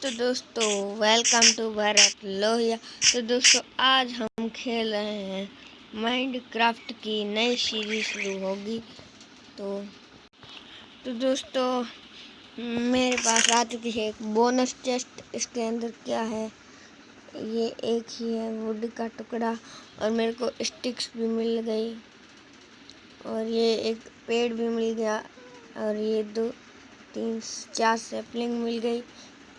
तो दोस्तों welcome to Bharat Lohia. तो दोस्तों आज हम खेल रहे हैं माइनक्राफ्ट की नई सीरीज शुरू होगी। तो दोस्तों मेरे पास आ चुकी है एक बोनस चेस्ट। इसके अंदर क्या है, ये एक ही है वुड का टुकड़ा और मेरे को स्टिक्स भी मिल गई और ये एक पेड़ भी मिल गया और ये 2 3 4 सैपलिंग मिल गई,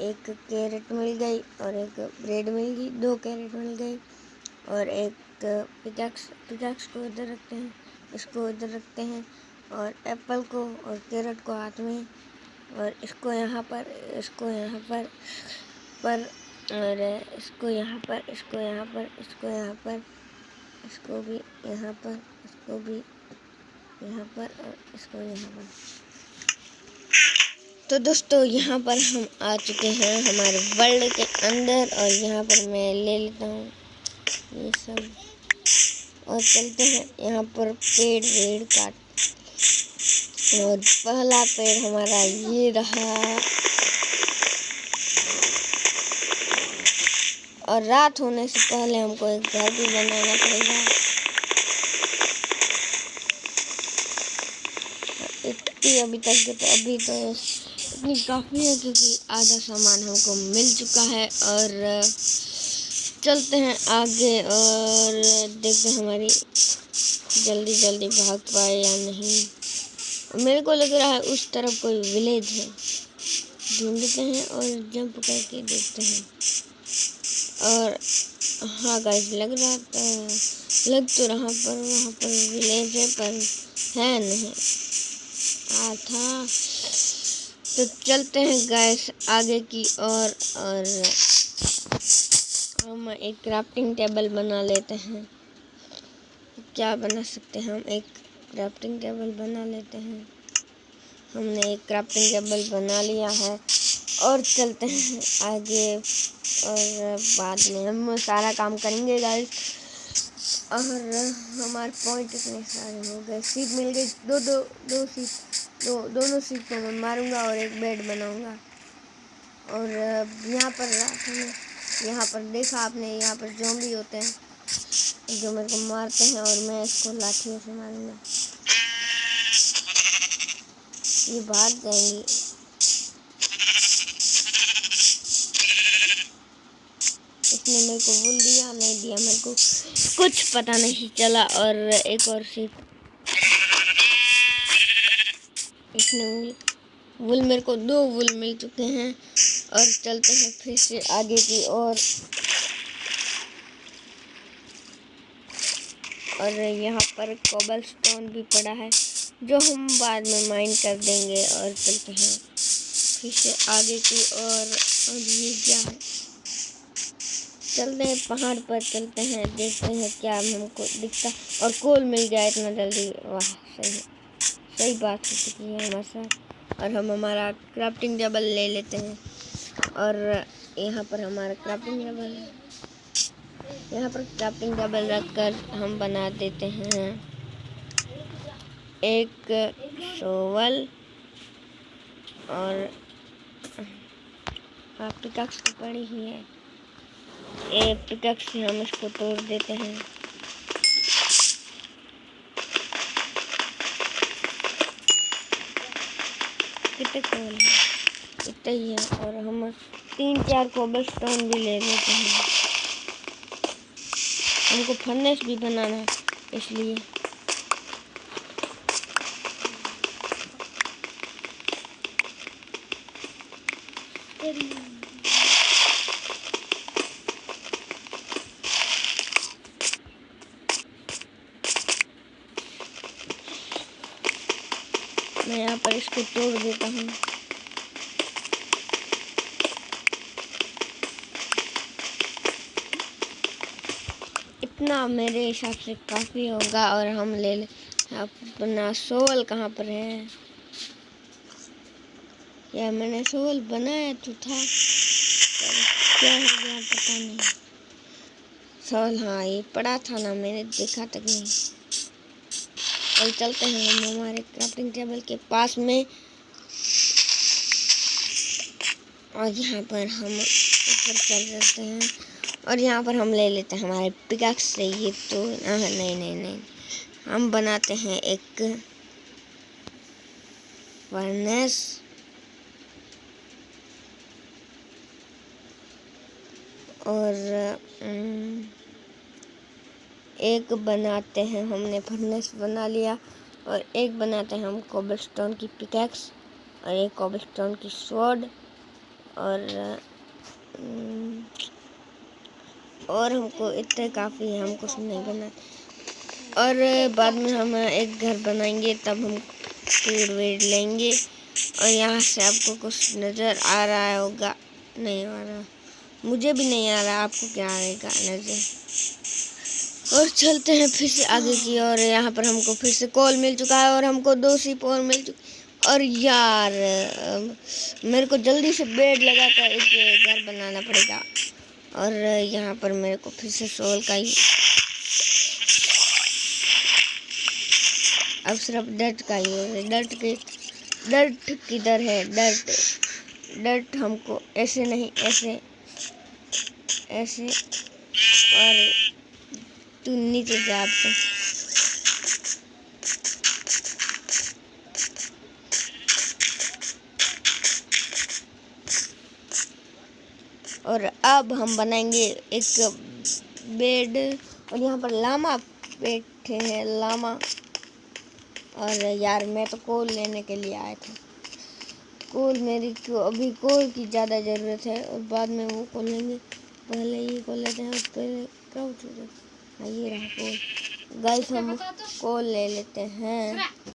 एक कैरेट मिल गई और एक ब्रेड मिल गई, 2 कैरेट मिल गई और एक पिकैक्स को इधर रखते हैं, इसको इधर रखते हैं और एप्पल को और कैरेट को हाथ में और इसको यहाँ पर और इसको यहाँ पर इसको भी यहाँ पर, इसको भी यहाँ पर, इसको भी यहाँ पर और इसको यहाँ पर। तो दोस्तों यहाँ पर हम आ चुके हैं हमारे वर्ल्ड के अंदर और यहाँ पर मैं ले लेता हूँ ये सब और चलते हैं यहाँ पर पेड़ काट। और पहला पेड़ हमारा ये रहा और रात होने से पहले हमको एक घर भी बनाना पड़ेगा। इतनी अभी तक तो इतनी काफ़ी है क्योंकि आधा सामान हमको मिल चुका है। और चलते हैं आगे और देखते हैं हमारी जल्दी भाग पाए या नहीं। मेरे को लग रहा है उस तरफ कोई विलेज है, ढूंढते हैं और जंप करके देखते हैं। और हाँ गाइस लग तो रहा पर वहाँ पर विलेज है पर है नहीं था। तो चलते हैं गैस आगे की और हम एक क्राफ्टिंग टेबल बना लेते हैं। क्या बना सकते हैं, हम एक क्राफ्टिंग टेबल बना लेते हैं। हमने एक क्राफ्टिंग टेबल बना लिया है और चलते हैं आगे और बाद में हम सारा काम करेंगे गाइस। और हमारे पॉइंट इतने सारे हो गए, सीप मिल गई, दो सीप, दोनों सीप को मैं मारूंगा और एक बेड बनाऊंगा। और यहाँ पर रात में यहाँ पर देखा आपने, यहाँ पर ज़ॉम्बी होते हैं जो मेरे को मारते हैं और मैं इसको लाठियों से मारूंगा, ये भाग जाएंगी। इसने मेरे को वुल दिया नहीं दिया मेरे को कुछ पता नहीं चला। और एक और सीप, इसने वुल मेरे को 2 वुल मिल चुके हैं। और चलते हैं फिर से आगे की और यहाँ पर कोबलस्टोन भी पड़ा है जो हम बाद में माइन कर देंगे। और चलते हैं फिर से आगे की और ये क्या है, चलते हैं पहाड़ पर, चलते हैं देखते हैं क्या हमको दिखता। और कोल मिल गया इतना जल्दी, वाह सही बात हो चुकी है हमारे साथ। और हम हमारा क्राफ्टिंग टेबल ले लेते हैं और यहाँ पर हमारा क्राफ्टिंग टेबल रखकर हम बना देते हैं एक शोवल और पिकैक्स तो पड़ी ही है, एक पिकैक्स से हम इसको तोड़ देते हैं। कितने कोल है, इतना ही है। और हम 3-4 कोबलस्टोन भी ले लेते हैं, हमको फर्नेस भी बनाना है इसलिए। मैं यहाँ पर इसको तोड़ देता हूँ। इतना मेरे हिसाब से काफ़ी होगा। और हम ले अपना सोल कहाँ पर है, या मैंने सोल बनाया तो था क्या हो गया पता नहीं। सोल हाँ ये पड़ा था ना, मैंने देखा तक नहीं। और चलते हैं हम हमारे क्राफ्टिंग टेबल के पास में और यहाँ पर हम ऊपर चल जाते हैं और यहाँ पर हम ले लेते हैं हमारे पिकैक्स से ये तो नहीं, हम बनाते हैं एक फर्नेस और एक बनाते हैं, हमने फर्नेस बना लिया और एक बनाते हैं हम कोबलस्टोन की पिकैक्स और एक कोबलस्टोन की स्वॉर्ड और हमको इतने काफ़ी है, हम कुछ नहीं बना। और बाद में हम एक घर बनाएंगे तब हम पेड़ लेंगे। और यहाँ से आपको कुछ नज़र आ रहा होगा, नहीं आ रहा, मुझे भी नहीं आ रहा, आपको क्या आएगा नज़र। और चलते हैं फिर से आगे की और यहाँ पर हमको फिर से कॉल मिल चुका है और हमको 2 शिप और मिल चुकी। और यार मेरे को जल्दी से बेड लगा कर एक घर बनाना पड़ेगा। और यहाँ पर मेरे को फिर से सोल का ही, अब सिर्फ डर्ट का ही है। डर्ट किधर है? डर्ट हमको ऐसे नहीं, ऐसे और तू नीचे जा अब तो। और अब हम बनाएंगे एक बेड और यहाँ पर लामा बैठे हैं, लामा। और यार मैं तो कोल लेने के लिए आया था, कोल मेरी को अभी कोल की ज़्यादा ज़रूरत है और बाद में वो कोल लेंगे, पहले ये कोल लेते हैं और पहले हाँ ये रहा कोल। गाइस हम कोल ले लेते हैं।